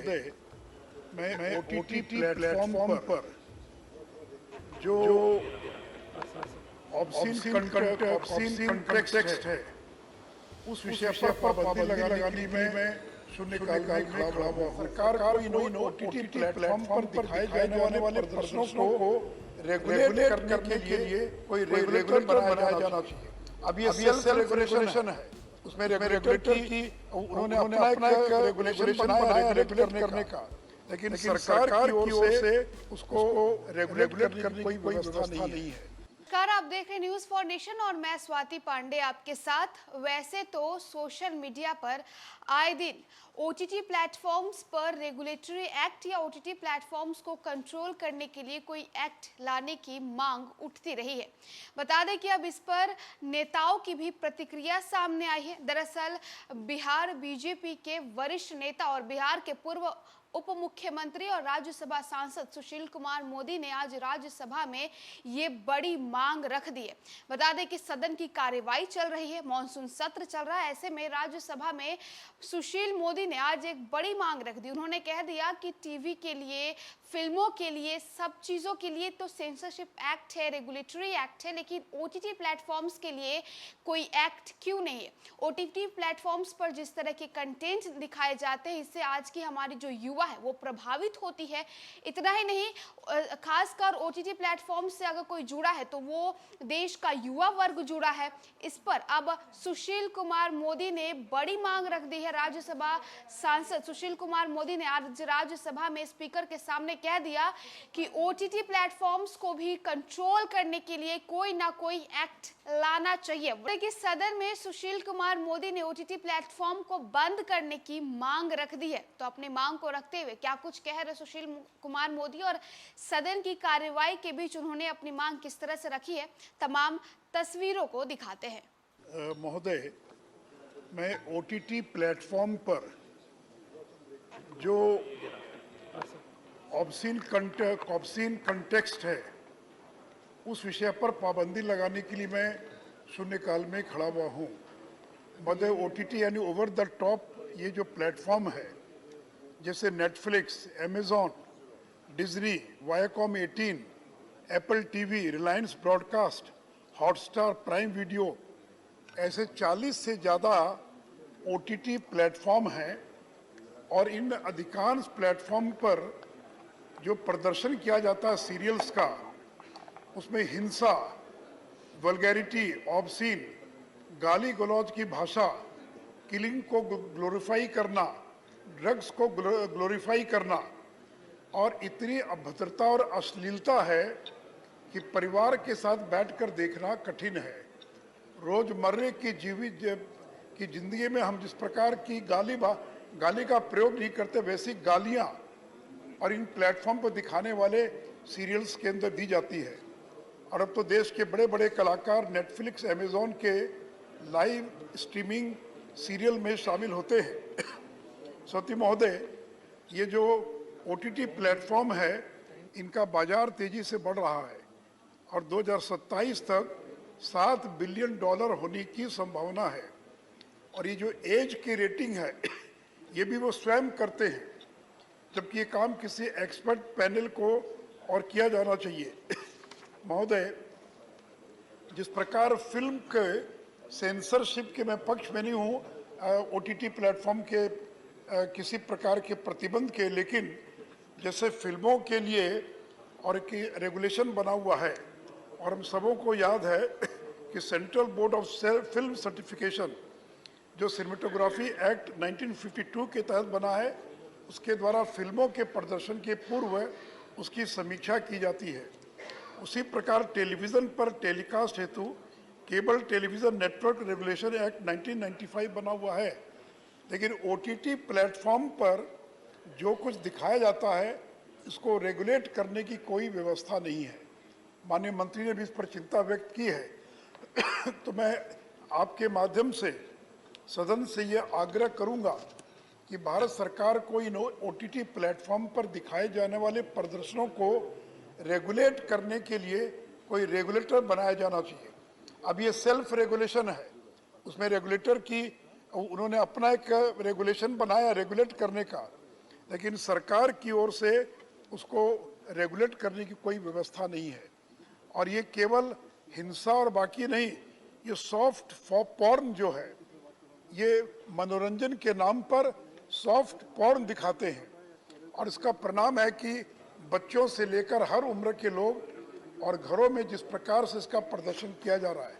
महोदय, मैं OTT platform पर जो ऑब्सीन कंटेक्स्ट है उस विषय पर पाबंदी लगाने के लिए मैं शून्यकाल में खड़ा हुआ। सरकार को इन ओटीटी प्लेटफॉर्म पर दिखाए जाने वाले प्रदर्शनों को रेगुलेट करने के लिए कोई रेगुलेटर बनाया जाना चाहिए। अब ये सेल्फ रेगुलेशन है, उसमें रेगुलेटर की उन्होंने अपना एक रेगुलेशन बनाया रेगुलेट करने का, लेकिन सरकार की ओर से उसको रेगुलेट करने की कोई व्यवस्था नहीं है। नमस्कार, आप देख रहे हैं न्यूज फॉर नेशन और मैं स्वाति पांडे आपके साथ। वैसे तो सोशल मीडिया पर आए दिन ओटीटी प्लेटफॉर्म्स पर रेगुलेटरी एक्ट या ओटीटी प्लेटफॉर्म्स को कंट्रोल करने के लिए कोई एक्ट लाने की मांग उठती रही है। बता दें कि अब इस पर नेताओं की भी प्रतिक्रिया सामने आई है। दरअसल बिहार बीजेपी के वरिष्ठ नेता और बिहार के पूर्व उप मुख्यमंत्री और राज्यसभा सांसद सुशील कुमार मोदी ने आज राज्यसभा में ये बड़ी मांग रख दी है। बता दें कि सदन की कार्यवाही चल रही है, मॉनसून सत्र चल रहा है। ऐसे में राज्यसभा में सुशील मोदी ने आज एक बड़ी मांग रख दी। उन्होंने कह दिया कि टीवी के लिए, फिल्मों के लिए, सब चीज़ों के लिए तो सेंसरशिप एक्ट है, रेगुलेटरी एक्ट है, लेकिन ओटीटी प्लेटफॉर्म्स के लिए कोई एक्ट क्यों नहीं है। ओटीटी प्लेटफॉर्म्स पर जिस तरह के कंटेंट दिखाए जाते हैं, इससे आज की हमारी जो युवा है वो प्रभावित होती है। इतना ही नहीं, खासकर ओटीटी प्लेटफॉर्म से अगर कोई जुड़ा है तो वो देश का युवा वर्ग जुड़ा है। इस पर अब सुशील कुमार मोदी ने बड़ी मांग रख दी है। राज्यसभा सांसद सुशील कुमार मोदी ने आज राज्यसभा में स्पीकर के सामने कह दिया कि ओटीटी प्लेटफॉर्म्स को भी कंट्रोल करने के लिए कोई ना कोई एक्ट लाना चाहिए। देखिए, सदन में सुशील कुमार मोदी ने ओटीटी प्लेटफॉर्म को बंद करने की मांग रख दी है। तो अपनी मांग को रखते हुए क्या कुछ कह रहे सुशील कुमार मोदी और सदन की कार्यवाही के बीच उन्होंने अपनी मांग किस तरह से रखी है, तमाम तस्वीरों को दिखाते हैं। महोदय, मैं ओटीटी प्लेटफॉर्म पर जो ऑब्सीन कंटेक्स्ट है उस विषय पर पाबंदी लगाने के लिए मैं शून्यकाल में खड़ा हुआ हूँ। महोदय, ओटीटी यानी ओवर द टॉप ये जो प्लेटफॉर्म है, जैसे Netflix, Amazon, Disney, Viacom 18, Apple TV, Reliance broadcast, Hotstar, prime video, ऐसे 40 से ज़्यादा ओटीटी प्लेटफॉर्म हैं और इन अधिकांश प्लेटफॉर्म पर जो प्रदर्शन किया जाता है सीरियल्स का, उसमें हिंसा, वल्गैरिटी, ऑब्सीन, गाली गलौज की भाषा, किलिंग को ग्लोरीफाई करना, ड्रग्स को ग्लोरीफाई करना और इतनी अभद्रता और अश्लीलता है कि परिवार के साथ बैठकर देखना कठिन है। रोजमर्रे की जिंदगी में हम जिस प्रकार की गाली का प्रयोग नहीं करते, वैसी गालियां और इन प्लेटफॉर्म पर दिखाने वाले सीरियल्स के अंदर दी जाती है। और अब तो देश के बड़े बड़े कलाकार नेटफ्लिक्स, अमेजॉन के लाइव स्ट्रीमिंग सीरियल में शामिल होते हैं। सती महोदय, ये जो ओटीटी प्लेटफॉर्म है, इनका बाजार तेजी से बढ़ रहा है और 2027 तक $7 बिलियन होने की संभावना है। और ये जो एज की रेटिंग है, ये भी वो स्वयं करते हैं, जबकि ये काम किसी एक्सपर्ट पैनल को और किया जाना चाहिए। महोदय, जिस प्रकार फिल्म के सेंसरशिप के मैं पक्ष में नहीं हूँ, ओटीटी प्लेटफॉर्म के किसी प्रकार के प्रतिबंध के, लेकिन जैसे फिल्मों के लिए और कि रेगुलेशन बना हुआ है और हम सबों को याद है कि central board of film certification जो सिनेमेटोग्राफी एक्ट 1952 के तहत बना है, उसके द्वारा फिल्मों के प्रदर्शन के पूर्व उसकी समीक्षा की जाती है। उसी प्रकार टेलीविज़न पर टेलीकास्ट हेतु cable television network regulation act 1995 बना हुआ है, लेकिन ओटीटी प्लेटफॉर्म पर जो कुछ दिखाया जाता है इसको रेगुलेट करने की कोई व्यवस्था नहीं है। माननीय मंत्री ने भी इस पर चिंता व्यक्त की है। तो मैं आपके माध्यम से सदन से ये आग्रह करूंगा कि भारत सरकार को इन ओटीटी प्लेटफॉर्म पर दिखाए जाने वाले प्रदर्शनों को रेगुलेट करने के लिए कोई रेगुलेटर बनाया जाना चाहिए। अब ये सेल्फ रेगुलेशन है, उसमें रेगुलेटर की उन्होंने अपना एक रेगुलेशन बनाया रेगुलेट करने का, लेकिन सरकार की ओर से उसको रेगुलेट करने की कोई व्यवस्था नहीं है। और ये केवल हिंसा और बाकी नहीं, ये सॉफ्ट पॉर्न जो है, ये मनोरंजन के नाम पर सॉफ्ट पॉर्न दिखाते हैं और इसका परिणाम है कि बच्चों से लेकर हर उम्र के लोग और घरों में जिस प्रकार से इसका प्रदर्शन किया जा रहा है,